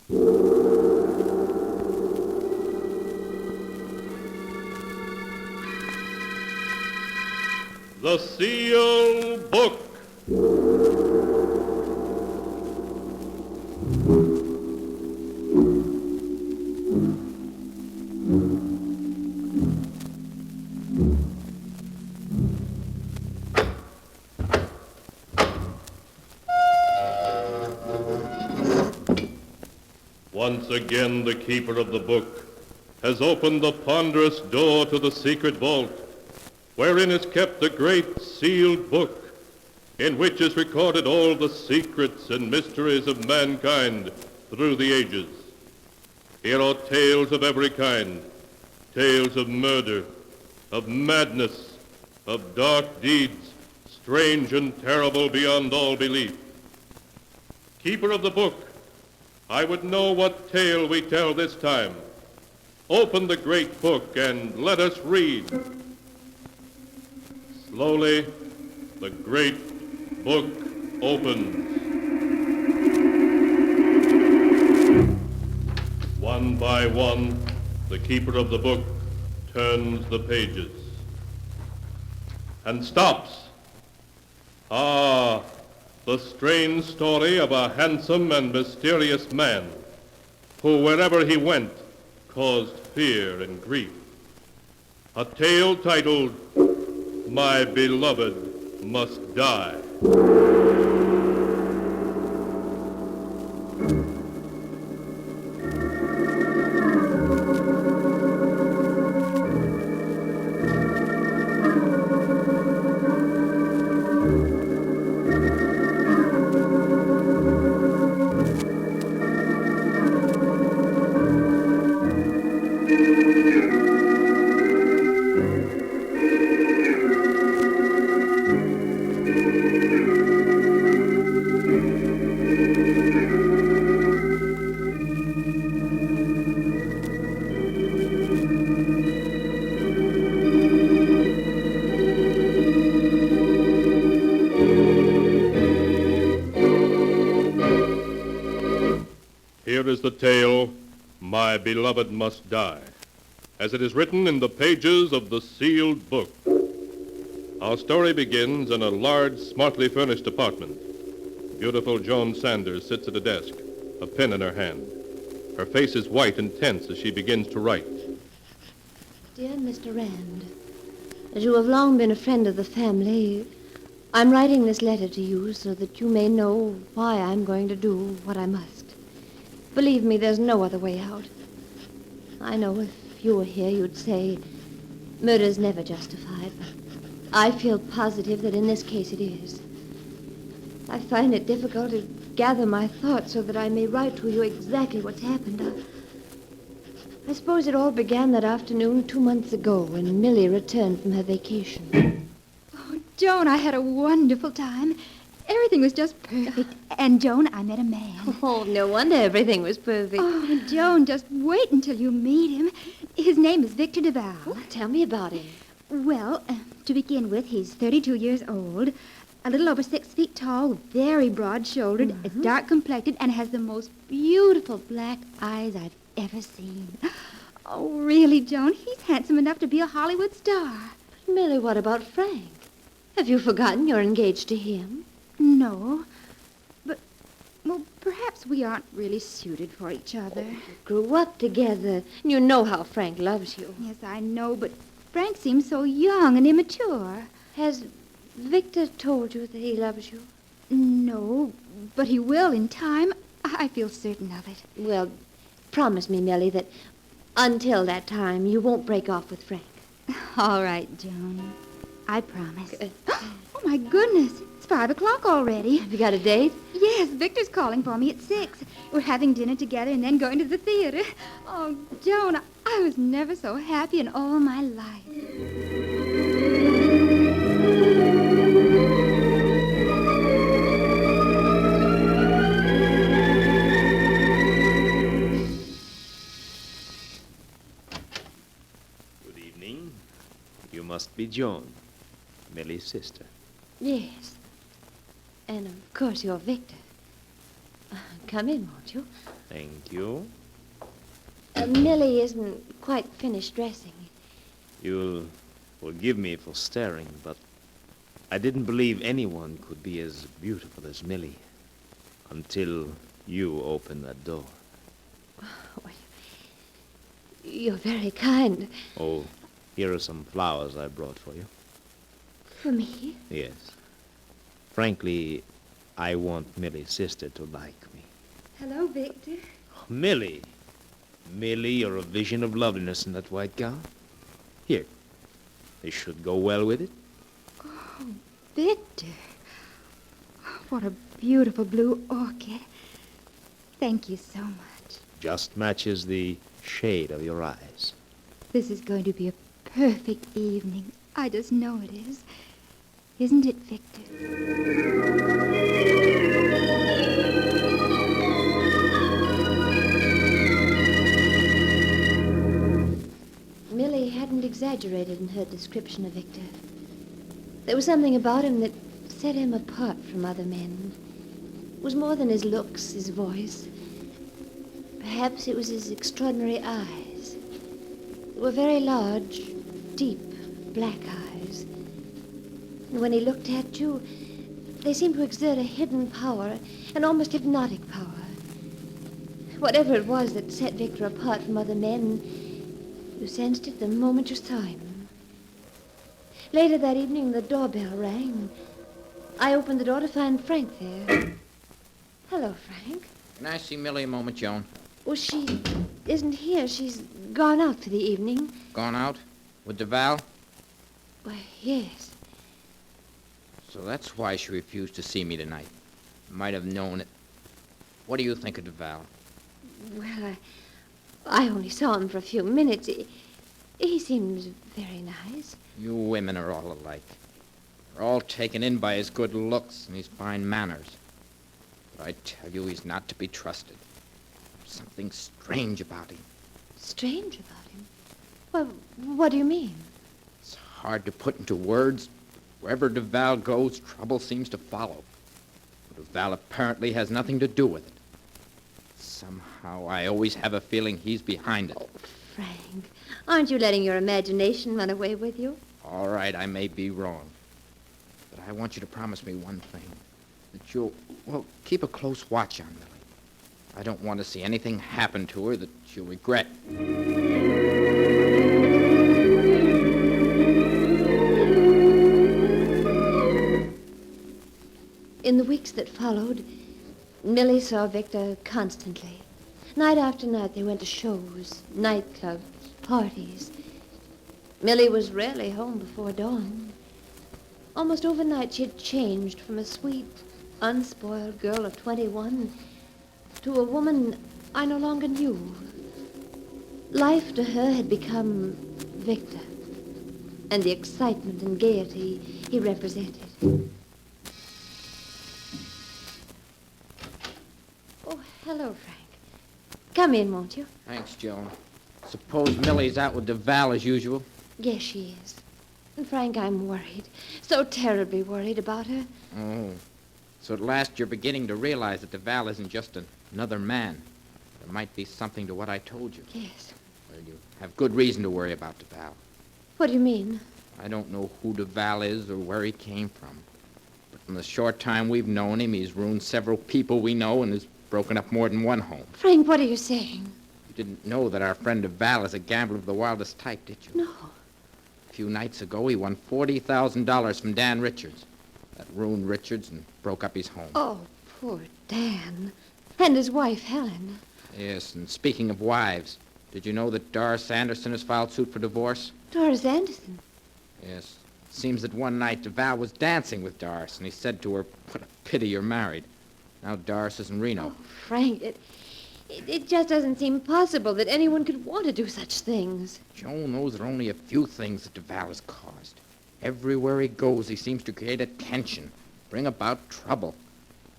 The Sealed Book. Once again, the keeper of the book has opened the ponderous door to the secret vault, wherein is kept the great sealed book, in which is recorded all the secrets and mysteries of mankind through the ages. Here are tales of every kind, tales of murder, of madness, of dark deeds, strange and terrible beyond all belief. Keeper of the book, I would know what tale we tell this time. Open the great book and let us read. Slowly, the great book opens. One by one, the keeper of the book turns the pages and stops. Ah, the strange story of a handsome and mysterious man who, wherever he went, caused fear and grief. A tale titled, My Beloved Must Die. Here is the tale, My Beloved Must Die, as it is written in the pages of the sealed book. Our story begins in a large, smartly furnished apartment. Beautiful Joan Sanders sits at a desk, a pen in her hand. Her face is white and tense as she begins to write. Dear Mr. Rand, as you have long been a friend of the family, I'm writing this letter to you so that you may know why I'm going to do what I must. Believe me, there's no other way out. I know if you were here, you'd say murder's never justified, but I feel positive that in this case it is. I find it difficult to gather my thoughts so that I may write to you exactly what's happened. I suppose it all began that afternoon 2 months ago when Millie returned from her vacation. Oh, Joan, I had a wonderful time. Everything was just perfect. And, Joan, I met a man. Oh, no wonder everything was perfect. Oh, Joan, just wait until you meet him. His name is Victor Duval. Oh, tell me about him. Well, to begin with, he's 32 years old, a little over 6 feet tall, very broad-shouldered, is dark-complected, and has the most beautiful black eyes I've ever seen. Oh, really, Joan, he's handsome enough to be a Hollywood star. Millie, what about Frank? Have you forgotten you're engaged to him? No, but, well, perhaps we aren't really suited for each other. You grew up together, and you know how Frank loves you. Yes, I know, but Frank seems so young and immature. Has Victor told you that he loves you? No, but he will in time. I feel certain of it. Well, promise me, Millie, that until that time you won't break off with Frank. All right, Joan. I promise. Oh, my goodness. It's 5 o'clock already. Have you got a date? Yes, Victor's calling for me at 6. We're having dinner together and then going to the theater. Oh, Joan, I was never so happy in all my life. Good evening. You must be Joan, Millie's sister. Yes. And of course you're Victor. Come in, won't you? Thank you. Millie isn't quite finished dressing. You'll forgive me for staring, but I didn't believe anyone could be as beautiful as Millie until you opened that door. Oh, you're very kind. Oh, here are some flowers I brought for you. For me? Yes. Frankly, I want Millie's sister to like me. Hello, Victor. Oh, Millie! Millie, you're a vision of loveliness in that white gown. Here, this should go well with it. Oh, Victor. What a beautiful blue orchid. Thank you so much. Just matches the shade of your eyes. This is going to be a perfect evening. I just know it is. Isn't it, Victor? Millie hadn't exaggerated in her description of Victor. There was something about him that set him apart from other men. It was more than his looks, his voice. Perhaps it was his extraordinary eyes. They were very large, deep, black eyes. And when he looked at you, they seemed to exert a hidden power, an almost hypnotic power. Whatever it was that set Victor apart from other men, you sensed it the moment you saw him. Later that evening, the doorbell rang. I opened the door to find Frank there. Hello, Frank. Can I see Millie a moment, Joan? Well, she isn't here. She's gone out for the evening. Gone out? With Duval? Why, yes. So that's why she refused to see me tonight. Might have known it. What do you think of Duval? Well, I only saw him for a few minutes. He seems very nice. You women are all alike. We're all taken in by his good looks and his fine manners. But I tell you, he's not to be trusted. There's something strange about him. Strange about him? Well, what do you mean? It's hard to put into words. Wherever Duval goes, trouble seems to follow. Duval apparently has nothing to do with it. Somehow, I always have a feeling he's behind it. Oh, Frank, aren't you letting your imagination run away with you? All right, I may be wrong. But I want you to promise me one thing. That you'll, keep a close watch on Millie. I don't want to see anything happen to her that she'll regret. In the weeks that followed, Millie saw Victor constantly. Night after night, they went to shows, nightclubs, parties. Millie was rarely home before dawn. Almost overnight, she had changed from a sweet, unspoiled girl of 21 to a woman I no longer knew. Life to her had become Victor, and the excitement and gaiety he represented. Oh, hello, Frank. Come in, won't you? Thanks, Joan. Suppose Millie's out with Duval as usual? Yes, she is. And Frank, I'm worried. So terribly worried about her. Oh. So at last you're beginning to realize that Duval isn't just another man. There might be something to what I told you. Yes. Well, you have good reason to worry about Duval. What do you mean? I don't know who Duval is or where he came from. But in the short time we've known him, he's ruined several people we know and has broken up more than one home. Frank, what are you saying? You didn't know that our friend Duval is a gambler of the wildest type, did you? No. A few nights ago, he won $40,000 from Dan Richards. That ruined Richards and broke up his home. Oh, poor Dan. And his wife, Helen. Yes, and speaking of wives, did you know that Doris Anderson has filed suit for divorce? Doris Anderson. Yes. It seems that one night Duval was dancing with Doris, and he said to her, "What a pity you're married." Now Doris is in Reno. Oh, Frank, it just doesn't seem possible that anyone could want to do such things. Joan knows there are only a few things that Duval has caused. Everywhere he goes, he seems to create attention, bring about trouble,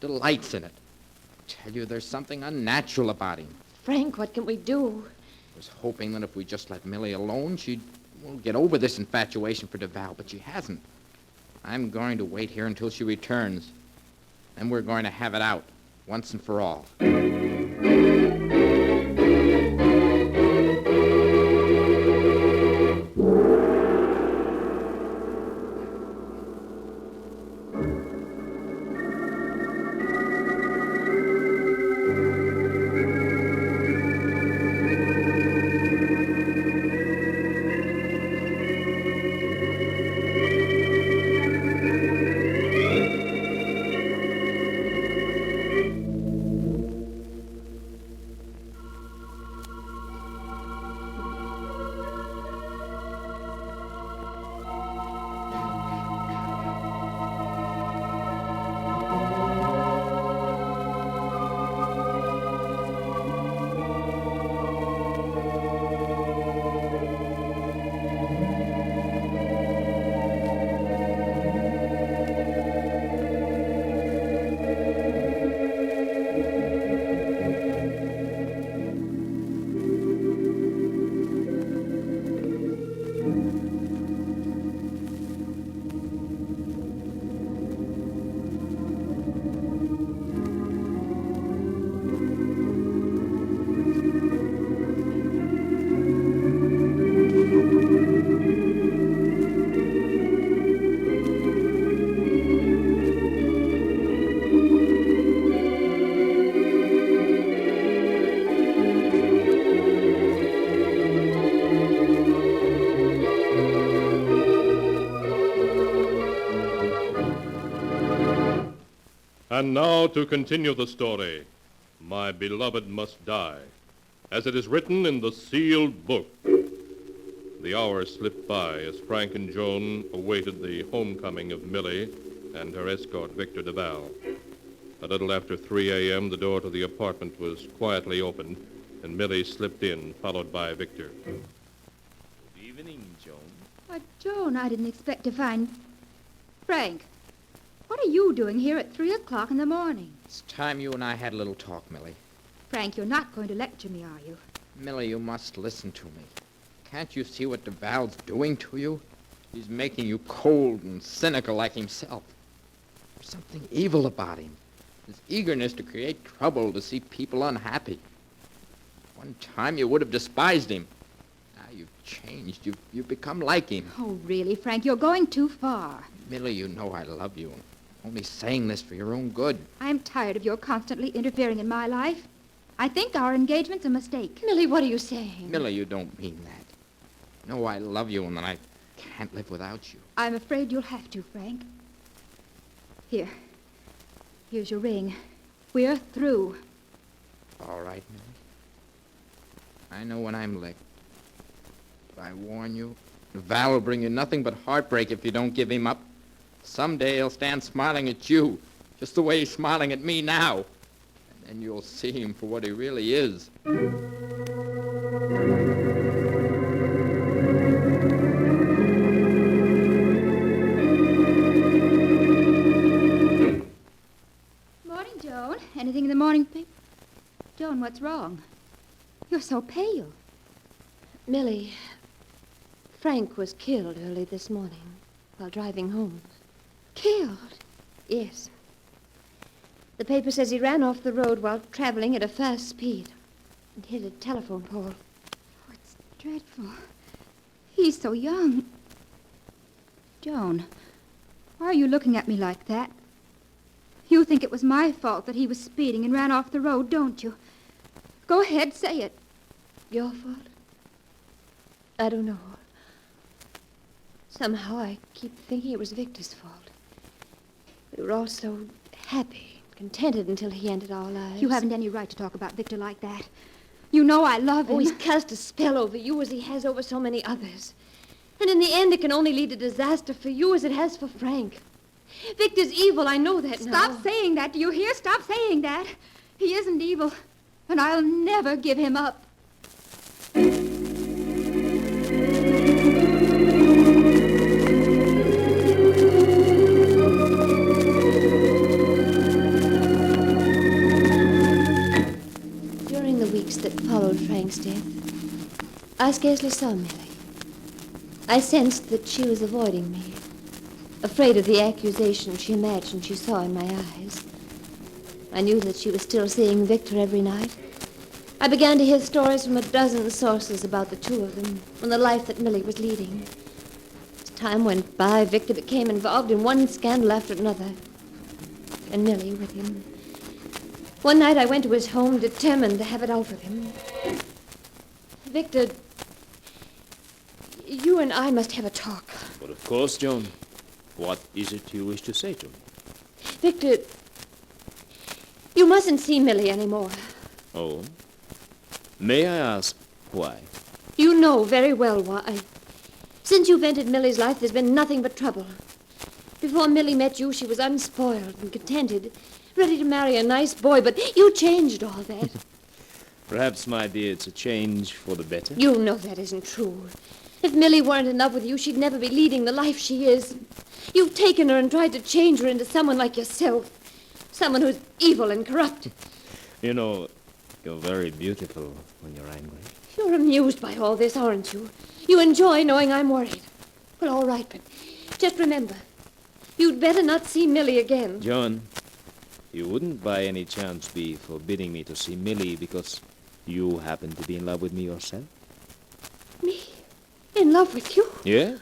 delights in it. I tell you, there's something unnatural about him. Frank, what can we do? I was hoping that if we just let Millie alone, she'd get over this infatuation for Duval, but she hasn't. I'm going to wait here until she returns. Then we're going to have it out. once and for all. And now to continue the story, My Beloved Must Die, as it is written in the sealed book. The hours slipped by as Frank and Joan awaited the homecoming of Millie and her escort, Victor Duval. A little after 3 a.m., the door to the apartment was quietly opened, and Millie slipped in, followed by Victor. Good evening, Joan. Why, Joan, I didn't expect to find... Frank, what are you doing here at 3 o'clock in the morning? It's time you and I had a little talk, Millie. Frank, you're not going to lecture me, are you? Millie, you must listen to me. Can't you see what Duval's doing to you? He's making you cold and cynical like himself. There's something evil about him. His eagerness to create trouble, to see people unhappy. One time you would have despised him. Now you've changed. You've become like him. Oh, really, Frank, you're going too far. Millie, you know I love you. I'm only saying this for your own good. I'm tired of your constantly interfering in my life. I think our engagement's a mistake. Millie, what are you saying? Millie, you don't mean that. No, I love you and that I can't live without you. I'm afraid you'll have to, Frank. Here. Here's your ring. We're through. All right, Millie. I know when I'm licked. But I warn you, Val will bring you nothing but heartbreak if you don't give him up. Someday he'll stand smiling at you, just the way he's smiling at me now. And then you'll see him for what he really is. Morning, Joan. Anything in the morning paper? Joan, what's wrong? You're so pale. Millie, Frank was killed early this morning while driving home. Killed? Yes. The paper says he ran off the road while traveling at a fast speed and hit a telephone pole. Oh, it's dreadful. He's so young. Joan, why are you looking at me like that? You think it was my fault that he was speeding and ran off the road, don't you? Go ahead, say it. Your fault? I don't know. Somehow I keep thinking it was Victor's fault. We were all so happy, contented until he ended our lives. You haven't any right to talk about Victor like that. You know I love him. Oh, he's cast a spell over you as he has over so many others. And in the end, it can only lead to disaster for you as it has for Frank. Victor's evil, I know that now. Stop saying that. Do you hear? Stop saying that. He isn't evil, and I'll never give him up. During the weeks that followed Frank's death, I scarcely saw Millie. I sensed that she was avoiding me, afraid of the accusation she imagined she saw in my eyes. I knew that she was still seeing Victor every night. I began to hear stories from a dozen sources about the two of them and the life that Millie was leading. As time went by, Victor became involved in one scandal after another, and Millie with him. One night I went to his home determined to have it out with him. Victor, you and I must have a talk. But of course, Joan. What is it you wish to say to me? Victor, you mustn't see Millie anymore. Oh? May I ask why? You know very well why. Since you've entered Millie's life, there's been nothing but trouble. Before Millie met you, she was unspoiled and contented, ready to marry a nice boy, but you changed all that. Perhaps, my dear, it's a change for the better. You know that isn't true. If Millie weren't in love with you, she'd never be leading the life she is. You've taken her and tried to change her into someone like yourself. Someone who's evil and corrupt. You know, you're very beautiful when you're angry. You're amused by all this, aren't you? You enjoy knowing I'm worried. Well, all right, but just remember, you'd better not see Millie again. Joan, you wouldn't by any chance be forbidding me to see Millie because you happen to be in love with me yourself? Me? In love with you? Yes.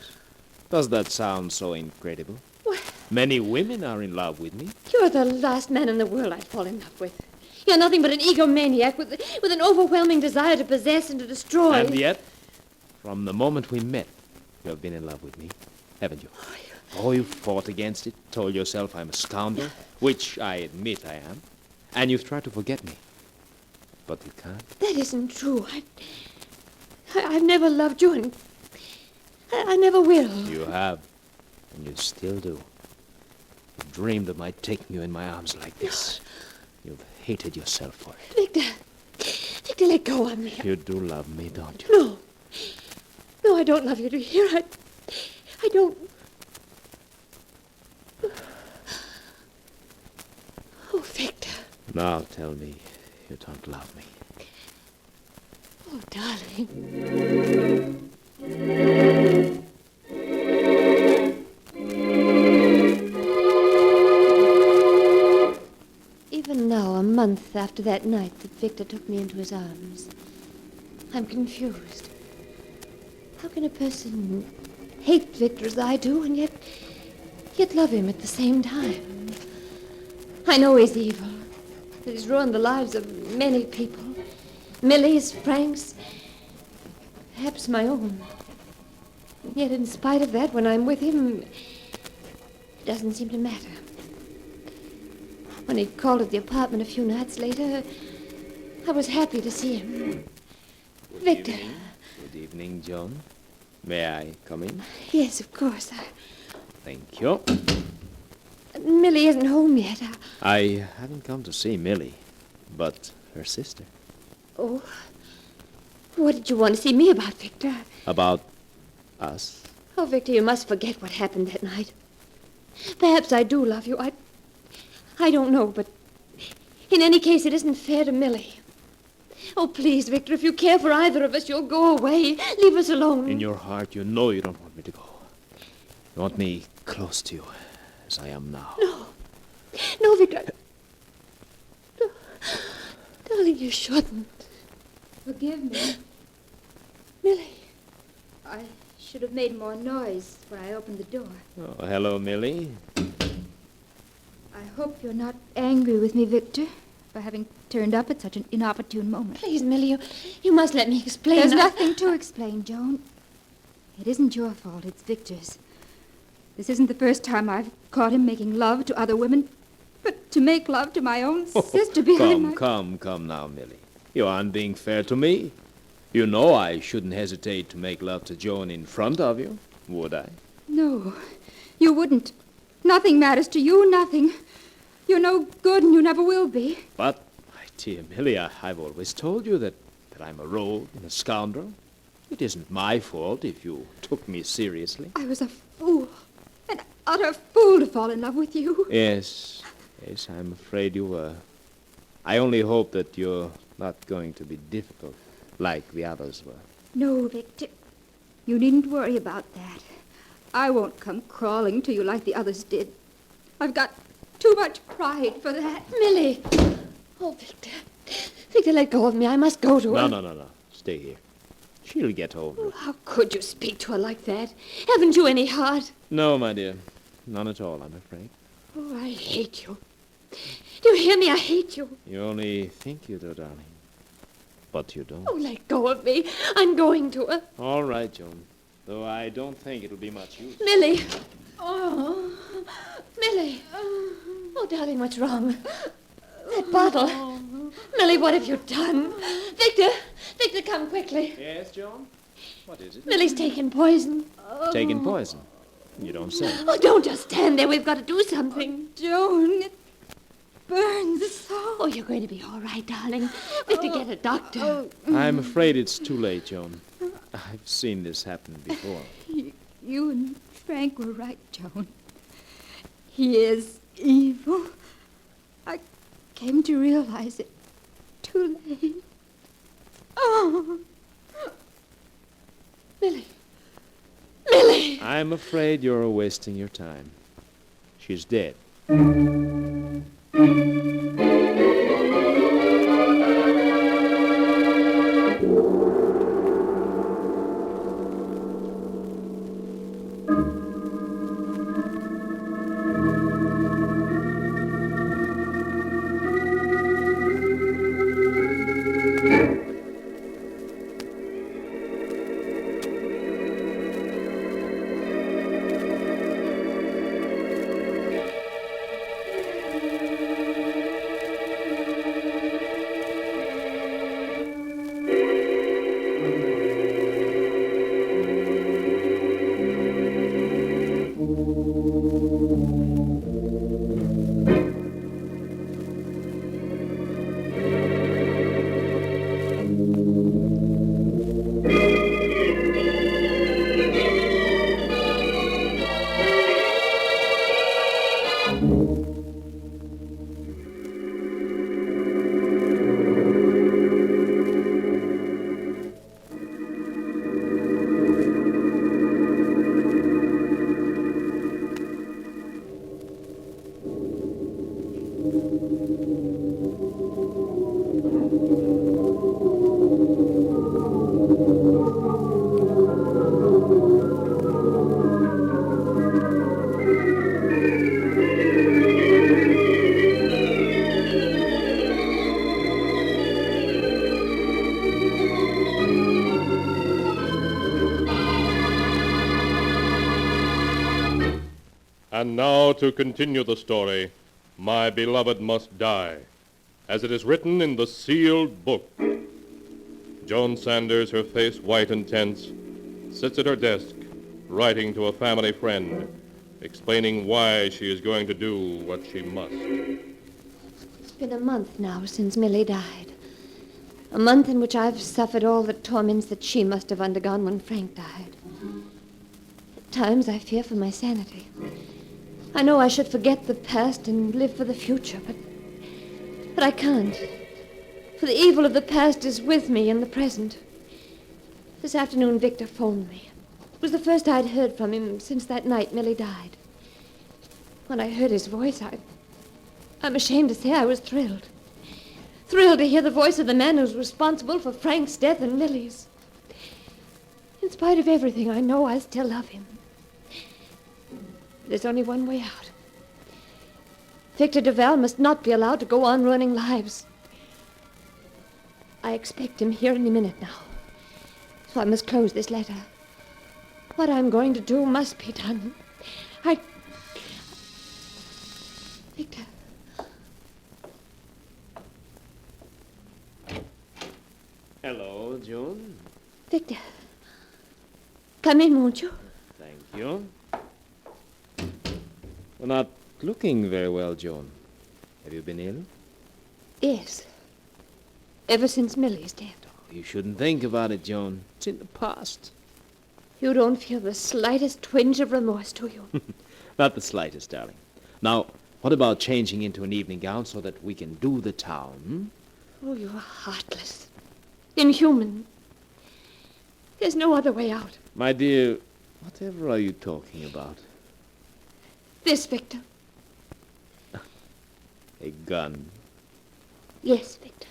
Does that sound so incredible? Well, Many women are in love with me. you're the last man in the world I'd fall in love with. You're nothing but an egomaniac with an overwhelming desire to possess and to destroy. And yet, from the moment we met, you have been in love with me, haven't you? Oh, you fought against it, told yourself I'm a scoundrel, which I admit I am, and you've tried to forget me. But you can't. That isn't true. I've never loved you, and I never will. You have, and you still do. You dreamed of my taking you in my arms like this. You've hated yourself for it. Victor, let go of me. You do love me, don't you? No. No, I don't love you, do you hear? I don't. Oh, Victor. Now tell me you don't love me. Oh, darling. Even now, a month after that night that Victor took me into his arms, I'm confused. How can a person hate Victor as I do and yet love him at the same time? I know he's evil, that he's ruined the lives of many people. Millie's, Frank's, perhaps my own. Yet in spite of that, when I'm with him, it doesn't seem to matter. When he called at the apartment a few nights later, I was happy to see him. Victor. Good evening, John. May I come in? Yes, of course. Thank you. Millie isn't home yet. I haven't come to see Millie, but her sister. Oh, what did you want to see me about, Victor? About us? Oh, Victor, you must forget what happened that night. Perhaps I do love you. I don't know, but in any case, it isn't fair to Millie. Oh, please, Victor, if you care for either of us, you'll go away. Leave us alone. In your heart, you know you don't want me to go. You want me close to you, as I am now. No. No, Victor. No. Darling, you shouldn't. Forgive me. Millie. I should have made more noise when I opened the door. Oh, hello, Millie. I hope you're not angry with me, Victor, for having turned up at such an inopportune moment. Please, Millie, you must let me explain. There's nothing to explain, Joan. It isn't your fault, it's Victor's. This isn't the first time I've caught him making love to other women, but to make love to my own sister behind my... Come now, Millie. You aren't being fair to me. You know I shouldn't hesitate to make love to Joan in front of you, would I? No, you wouldn't. Nothing matters to you, nothing. You're no good and you never will be. But, my dear Millie, I've always told you that I'm a rogue and a scoundrel. It isn't my fault if you took me seriously. I was a fool, an utter fool to fall in love with you. Yes, I'm afraid you were. I only hope that you're not going to be difficult like the others were. No, Victor. You needn't worry about that. I won't come crawling to you like the others did. I've got too much pride for that. Millie! Oh, Victor. Victor, let go of me. I must go to her. No. Stay here. She'll get over it. How could you speak to her like that? Haven't you any heart? No, my dear. None at all, I'm afraid. Oh, I hate you. Do you hear me? I hate you. You only think you do, darling. But you don't. Oh, let go of me. I'm going to her. All right, Joan. Though I don't think it'll be much use. Millie. Oh. Millie. Oh, darling, what's wrong? That bottle. Millie, what have you done? Victor, come quickly. Yes, Joan? What is it? Millie's taken poison. Taking poison? You don't say. Oh, don't just stand there. We've got to do something. Joan, it burns so. Oh, you're going to be all right, darling. Victor, get a doctor. I'm afraid it's too late, Joan. I've seen this happen before. You and Frank were right, Joan. He is evil. I came to realize it too late. Oh. Millie. Millie! I'm afraid you're wasting your time. She's dead. And now to continue the story, My Beloved Must Die, as it is written in the sealed book. Joan Sanders, her face white and tense, sits at her desk, writing to a family friend, explaining why she is going to do what she must. It's been a month now since Millie died. A month in which I've suffered all the torments that she must have undergone when Frank died. At times I fear for my sanity. I know I should forget the past and live for the future, but I can't. For the evil of the past is with me in the present. This afternoon Victor phoned me. It was the first I'd heard from him since that night Millie died. When I heard his voice, I'm ashamed to say I was thrilled. Thrilled to hear the voice of the man who's responsible for Frank's death and Millie's. In spite of everything, I know I still love him. There's only one way out. Victor Duval must not be allowed to go on ruining lives. I expect him here any minute now. So I must close this letter. What I'm going to do must be done. Victor. Hello, Joan. Victor. Come in, won't you? Thank you. You're not looking very well, Joan. Have you been ill? Yes. Ever since Millie's death. You shouldn't think about it, Joan. It's in the past. You don't feel the slightest twinge of remorse, do you? Not the slightest, darling. Now, what about changing into an evening gown so that we can do the town? Oh, you're heartless. Inhuman. There's no other way out. My dear, whatever are you talking about? This, Victor. A gun. Yes, Victor.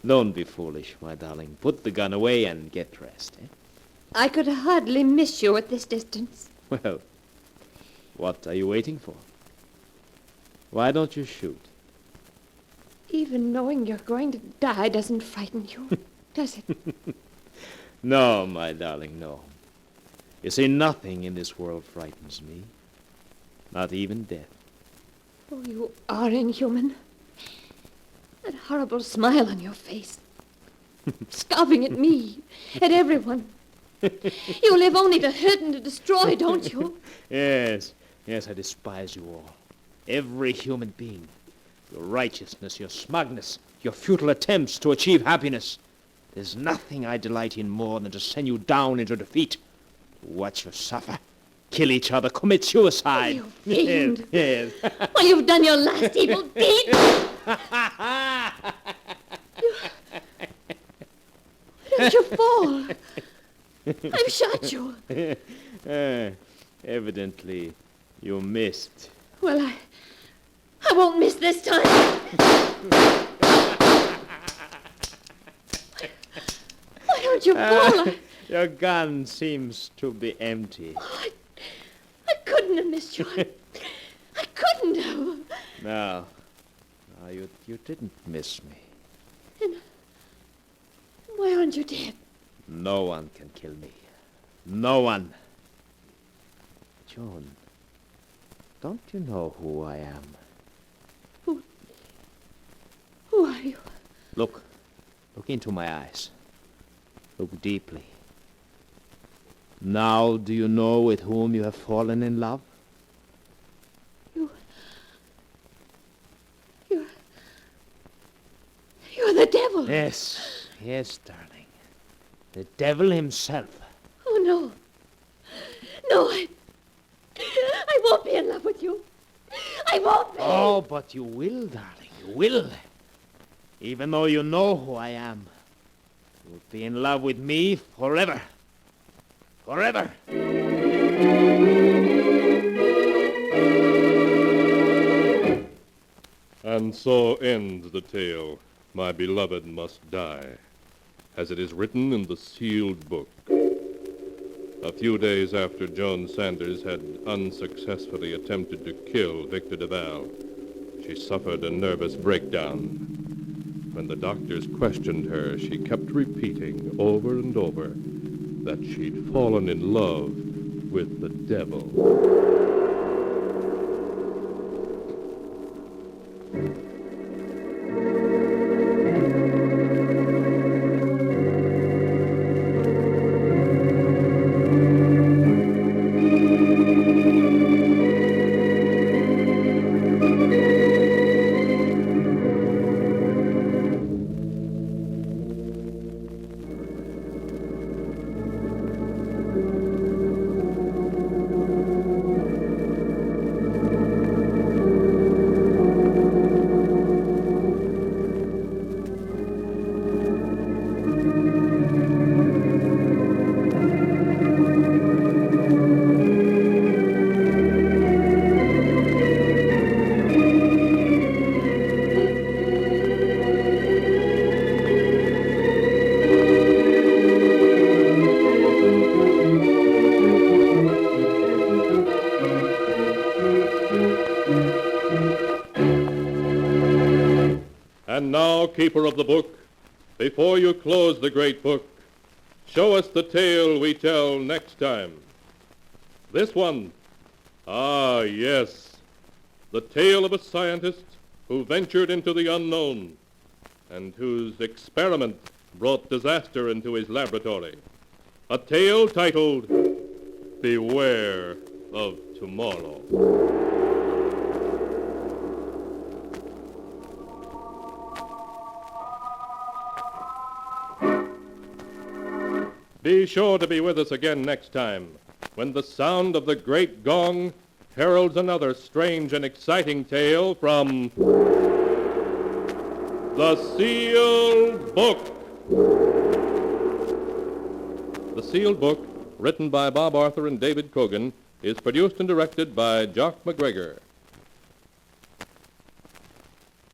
Don't be foolish, my darling. Put the gun away and get dressed, eh? I could hardly miss you at this distance. Well, what are you waiting for? Why don't you shoot? Even knowing you're going to die doesn't frighten you, does it? No, my darling, no. You see, nothing in this world frightens me. Not even death. Oh, you are inhuman. That horrible smile on your face. Scoffing at me, at everyone. You live only to hurt and to destroy, don't you? Yes, I despise you all. Every human being. Your righteousness, your smugness, your futile attempts to achieve happiness. There's nothing I delight in more than to send you down into defeat. Watch you suffer. Kill each other, commit suicide. You fiend. Yes. Well, you've done your last evil deed. Don't you fall? I've shot you. Evidently, you missed. Well, I won't miss this time. Why don't you fall? Your gun seems to be empty. I couldn't have missed you. I couldn't have. No, you didn't miss me. And why aren't you dead? No one can kill me. No one. Joan, don't you know who I am? Who are you? Look into my eyes. Look deeply. Now do you know with whom you have fallen in love? You're the devil. Yes, darling. The devil himself. Oh, no. No, I won't be in love with you. I won't be. Oh, but you will, darling. You will. Even though you know who I am. You'll be in love with me forever. Forever. And so ends the tale, My Beloved Must Die, as it is written in the sealed book. A few days after Joan Sanders had unsuccessfully attempted to kill Victor Duval, she suffered a nervous breakdown. When the doctors questioned her, she kept repeating over and over that she'd fallen in love with the devil. And now, keeper of the book, before you close the great book, show us the tale we tell next time. This one, yes, the tale of a scientist who ventured into the unknown and whose experiment brought disaster into his laboratory. A tale titled, Beware of Tomorrow. Be sure to be with us again next time, when the sound of the great gong heralds another strange and exciting tale from The Sealed Book. The Sealed Book, written by Bob Arthur and David Cogan, is produced and directed by Jock MacGregor.